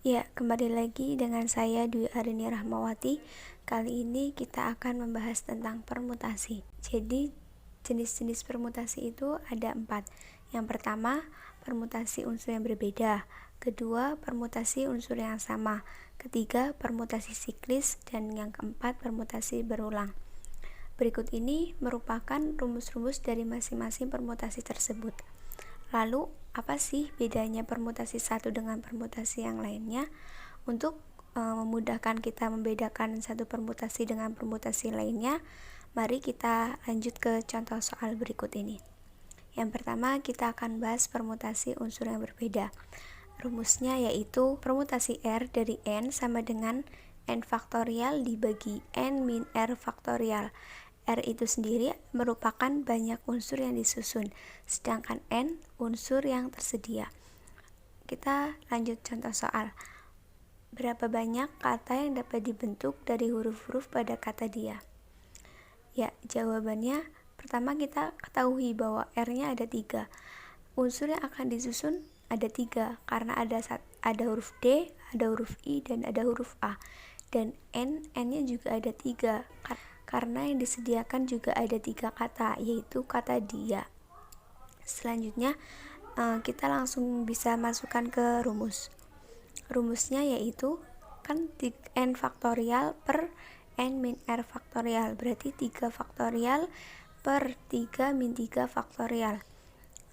Ya, kembali lagi dengan saya Dwi Arini Rahmawati. Kali ini kita akan membahas tentang permutasi. Jadi, jenis-jenis permutasi itu ada 4. Yang pertama, permutasi unsur yang berbeda. Kedua, permutasi unsur yang sama. Ketiga, permutasi siklis. Dan yang keempat, permutasi berulang. Berikut ini merupakan rumus-rumus dari masing-masing permutasi tersebut. Lalu, apa sih bedanya permutasi satu dengan permutasi yang lainnya? Untuk memudahkan kita membedakan satu permutasi dengan permutasi lainnya, mari kita lanjut ke contoh soal berikut ini. Yang pertama, kita akan bahas permutasi unsur yang berbeda. Rumusnya yaitu permutasi R dari N sama dengan N faktorial dibagi N min R faktorial. R itu sendiri merupakan banyak unsur yang disusun, sedangkan N unsur yang tersedia. Kita lanjut contoh soal. Berapa banyak kata yang dapat dibentuk dari huruf-huruf pada kata dia? Ya, jawabannya pertama kita ketahui bahwa R-nya ada 3. Unsur yang akan disusun ada 3 karena ada huruf D, ada huruf I, dan ada huruf A. Dan N-nya juga ada 3 karena yang disediakan juga ada 3 kata, yaitu kata dia. Selanjutnya kita langsung bisa masukkan ke rumus. Rumusnya yaitu kan N faktorial per N min R faktorial, berarti 3 faktorial per 3 min 3 faktorial.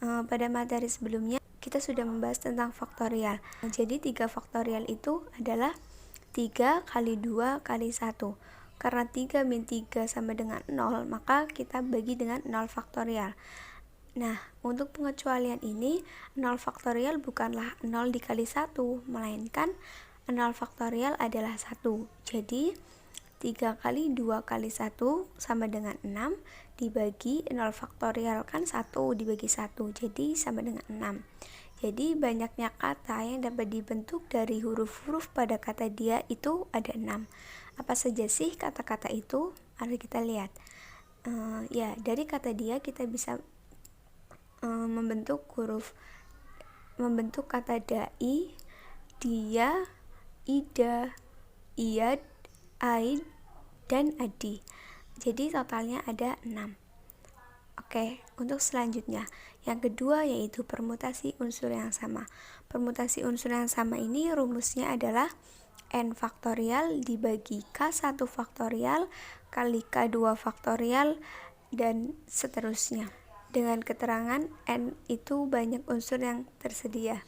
Pada materi sebelumnya kita sudah membahas tentang faktorial. Jadi 3 faktorial itu adalah 3 kali 2 kali 1. Karena 3 min 3 sama dengan 0, maka kita bagi dengan 0 faktorial. Nah, untuk pengecualian ini, 0 faktorial bukanlah 0 dikali 1, melainkan 0 faktorial adalah 1. Jadi, 3 kali 2 kali 1 sama dengan 6, dibagi 0 faktorial kan 1 dibagi 1, jadi sama dengan 6. Jadi, banyaknya kata yang dapat dibentuk dari huruf-huruf pada kata dia itu ada 6. Apa saja sih kata-kata itu? Mari kita lihat. Ya, dari kata dia kita bisa membentuk kata dai, dia, ida, iad, aid, dan adi. Jadi totalnya ada 6. Oke, untuk selanjutnya, yang kedua yaitu permutasi unsur yang sama. Permutasi unsur yang sama ini rumusnya adalah N faktorial dibagi K1 faktorial kali K2 faktorial dan seterusnya. Dengan keterangan N itu banyak unsur yang tersedia.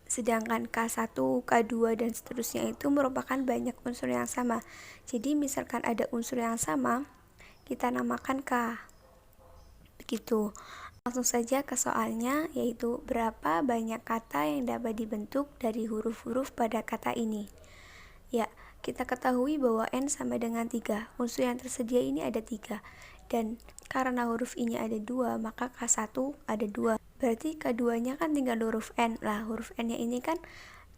Sedangkan K1, K2, dan seterusnya itu merupakan banyak unsur yang sama. Jadi misalkan ada unsur yang sama, kita namakan K. Begitu. Langsung saja ke soalnya, yaitu berapa banyak kata yang dapat dibentuk dari huruf-huruf pada kata ini. Ya, kita ketahui bahwa N sama dengan 3. Unsur yang tersedia ini ada 3. Dan karena huruf I-nya ada 2, maka K1 ada 2. Berarti K2-nya kan tinggal huruf N. Lah, huruf N-nya ini kan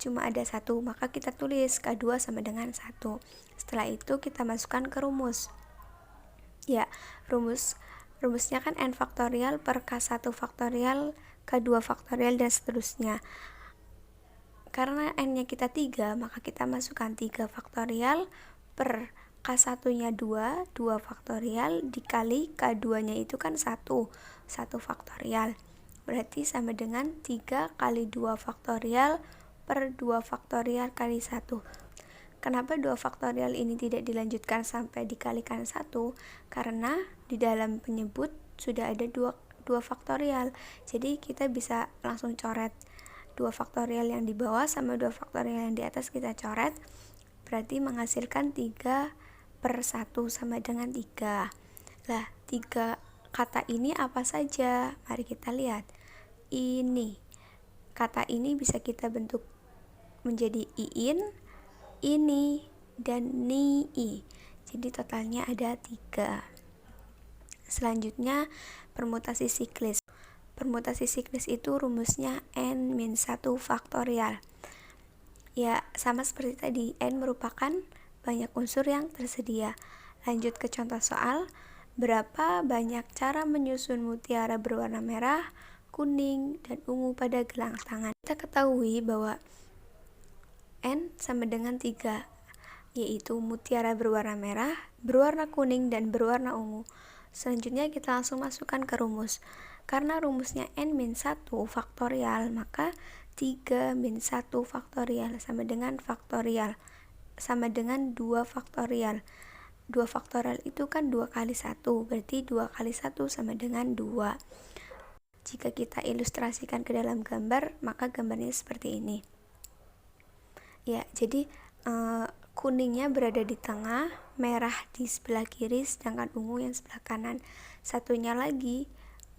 cuma ada 1, maka kita tulis K2 sama dengan 1. Setelah itu kita masukkan ke rumus. Ya, rumusnya kan N faktorial per K1 faktorial, K2 faktorial, dan seterusnya. Karena N-nya kita 3, maka kita masukkan 3 faktorial per K1-nya 2 faktorial, dikali K2-nya itu kan 1 faktorial. Berarti sama dengan 3 kali 2 faktorial per 2 faktorial kali 1. Kenapa 2 faktorial ini tidak dilanjutkan sampai dikalikan 1? Karena di dalam penyebut sudah ada 2 faktorial. Jadi kita bisa langsung coret 2 faktorial yang di bawah sama 2 faktorial yang di atas, kita coret. Berarti menghasilkan 3 per 1 sama dengan 3. Lah, 3 kata ini apa saja? Mari kita lihat. Ini. Kata ini bisa kita bentuk menjadi iin, ini, dan nii. Jadi totalnya ada 3. Selanjutnya, permutasi siklis. Permutasi siklis itu rumusnya N-1 faktorial. Ya, sama seperti tadi, N merupakan banyak unsur yang tersedia. Lanjut ke contoh soal. Berapa banyak cara menyusun mutiara berwarna merah? kuning, dan ungu pada gelang tangan. Kita ketahui bahwa N sama dengan 3, yaitu mutiara berwarna merah, berwarna kuning, dan berwarna ungu. Selanjutnya kita langsung masukkan ke rumus. Karena rumusnya N-1 faktorial, maka 3 min 1 faktorial sama dengan faktorial sama dengan 2 faktorial. 2 faktorial itu kan 2 kali 1, berarti 2 kali 1 sama dengan 2. Jika kita ilustrasikan ke dalam gambar, maka gambarnya seperti ini. Ya, jadi kuningnya berada di tengah, merah di sebelah kiri, sedangkan ungu yang sebelah kanan. Satunya lagi,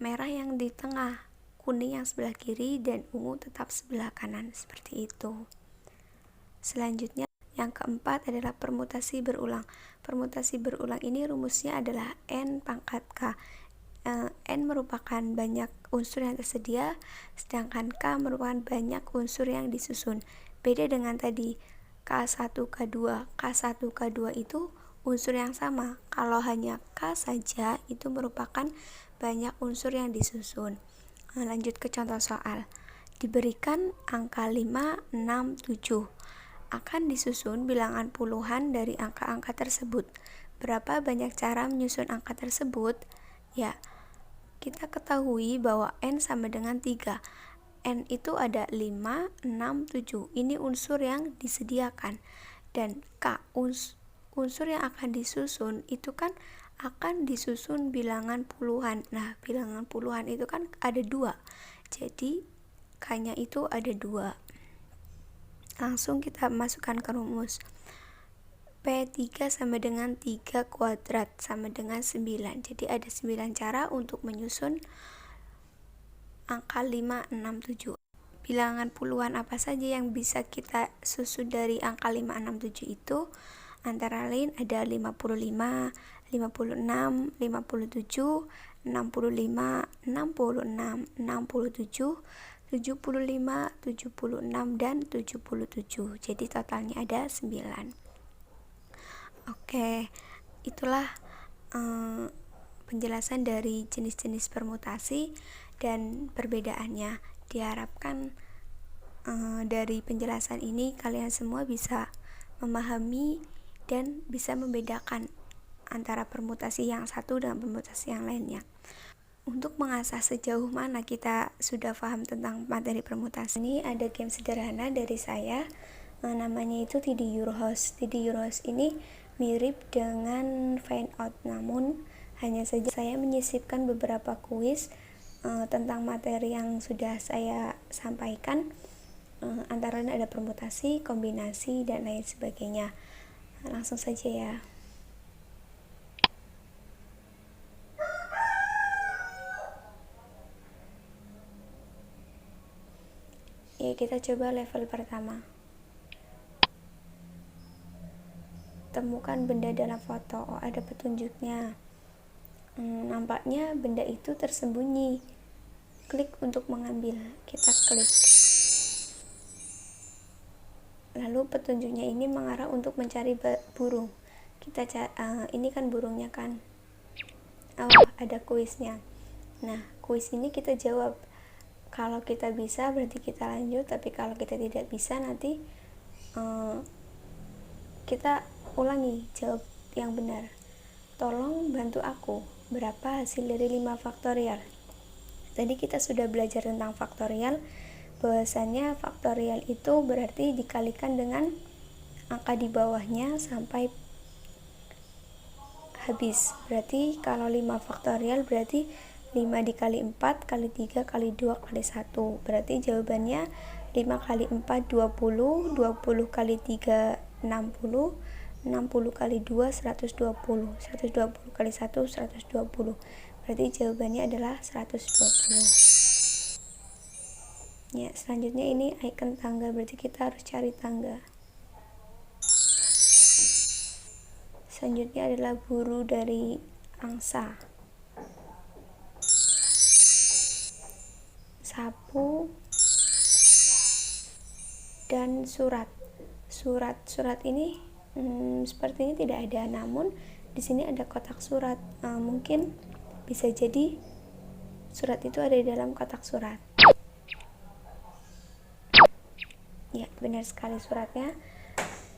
merah yang di tengah, kuning yang sebelah kiri, dan ungu tetap sebelah kanan, seperti itu. Selanjutnya, yang keempat adalah permutasi berulang. Permutasi berulang ini rumusnya adalah N pangkat K. N merupakan banyak unsur yang tersedia, sedangkan K merupakan banyak unsur yang disusun. Beda dengan tadi, K1, K2. K1, K2 itu unsur yang sama. Kalau hanya K saja, itu merupakan banyak unsur yang disusun. Lanjut ke contoh soal. Diberikan angka 5, 6, 7. Akan disusun bilangan puluhan dari angka-angka tersebut. Berapa banyak cara menyusun angka tersebut? Ya, kita ketahui bahwa N sama dengan 3. N itu ada 5, 6, 7. Ini unsur yang disediakan. Dan K, unsur yang akan disusun itu kan akan disusun bilangan puluhan. Nah, bilangan puluhan itu kan ada 2. Jadi, K-nya itu ada 2. Langsung kita masukkan ke rumus. P3 sama dengan 3 kuadrat sama dengan 9. Jadi ada 9 cara untuk menyusun angka 5, 6, 7. Bilangan puluhan apa saja yang bisa kita susun dari angka 5, 6, 7 itu? Antara lain ada 55, 56, 57, 65, 66, 67, 75, 76, dan 77. Jadi totalnya ada 9. Oke, itulah penjelasan dari jenis-jenis permutasi dan perbedaannya. Diharapkan dari penjelasan ini kalian semua bisa memahami dan bisa membedakan antara permutasi yang satu dengan permutasi yang lainnya. Untuk mengasah sejauh mana kita sudah paham tentang materi permutasi, ini ada game sederhana dari saya, namanya itu TD Eurohouse. TD Eurohouse ini mirip dengan Find Out, namun hanya saja saya menyisipkan beberapa kuis tentang materi yang sudah saya sampaikan, antara lain ada permutasi, kombinasi, dan lain sebagainya. Langsung saja ya. Ya, kita coba level pertama. Temukan benda dalam foto. Oh, ada petunjuknya. Nampaknya benda itu tersembunyi. Klik untuk mengambil. Kita klik. Lalu petunjuknya ini mengarah untuk mencari burung. Kita ini kan burungnya kan. Oh, ada kuisnya. Nah, kuis ini kita jawab. Kalau kita bisa berarti kita lanjut, tapi kalau kita tidak bisa nanti kita ulangi jawab yang benar. Tolong bantu aku, berapa hasil dari 5 faktorial? Tadi kita sudah belajar tentang faktorial, bahwasannya faktorial itu berarti dikalikan dengan angka di bawahnya sampai habis. Berarti kalau 5 faktorial berarti 5 dikali 4 kali 3 kali 2 kali 1. Berarti jawabannya 5 kali 4 20, 20 kali 3 60, 60 kali 2 120, 120 kali 1 120. Berarti jawabannya adalah 120. Ya, selanjutnya ini icon tangga, berarti kita harus cari tangga. Selanjutnya adalah buru dari angsa. Sapu dan surat. Surat ini sepertinya tidak ada, namun di sini ada kotak surat. Mungkin bisa jadi Surat itu ada di dalam kotak surat. Ya, benar sekali, suratnya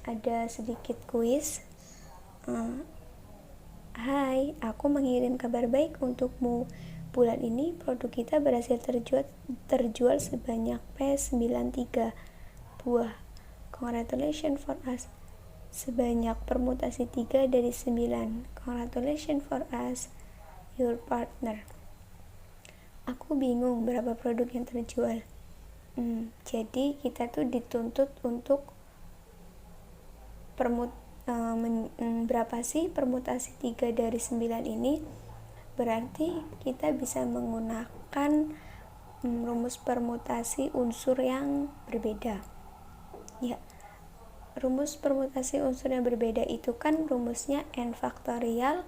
ada sedikit kuis. Hai, aku mengirim kabar baik untukmu. Bulan ini produk kita berhasil terjual sebanyak P93 buah. Congratulations for us. Sebanyak permutasi 3 dari 9. Congratulations for us, your partner. Aku bingung berapa produk yang terjual. Jadi kita tuh dituntut untuk berapa sih permutasi 3 dari 9 ini. Berarti kita bisa menggunakan rumus permutasi unsur yang berbeda. Ya, rumus permutasi unsur yang berbeda itu kan rumusnya n faktorial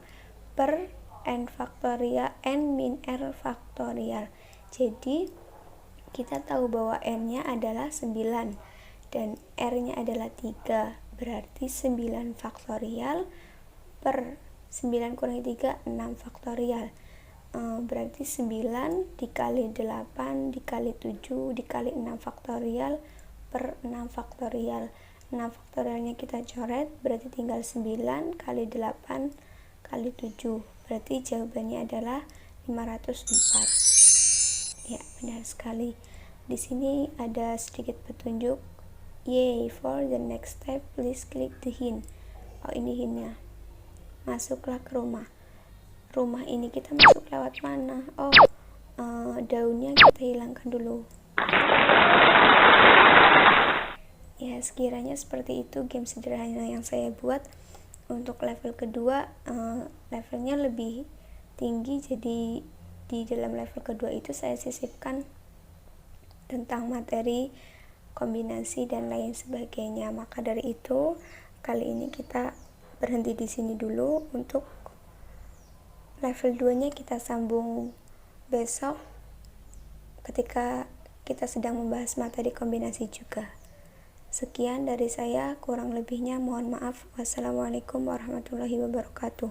per n faktorial n min r faktorial. Jadi kita tahu bahwa n-nya adalah 9 dan r-nya adalah 3, berarti 9 faktorial per 9 kurangi 3, 6 faktorial. Berarti 9 dikali 8 dikali 7 dikali 6 faktorial per 6 faktorial. 6 faktorialnya kita coret, berarti tinggal 9 kali 8 kali 7, berarti jawabannya adalah 504. Ya, benar sekali. Di sini ada sedikit petunjuk. Yay, for the next step, please click the hint. Oh, ini hintnya. Masuklah ke rumah. Rumah ini kita masuk lewat mana? Oh, daunnya kita hilangkan dulu. Ya, sekiranya seperti itu game sederhana yang saya buat. Untuk level kedua, levelnya lebih tinggi, jadi di dalam level kedua itu saya sisipkan tentang materi kombinasi dan lain sebagainya. Maka dari itu kali ini kita berhenti di sini dulu. Untuk level 2-nya kita sambung besok ketika kita sedang membahas materi kombinasi juga. Sekian dari saya, kurang lebihnya mohon maaf. Wassalamualaikum warahmatullahi wabarakatuh.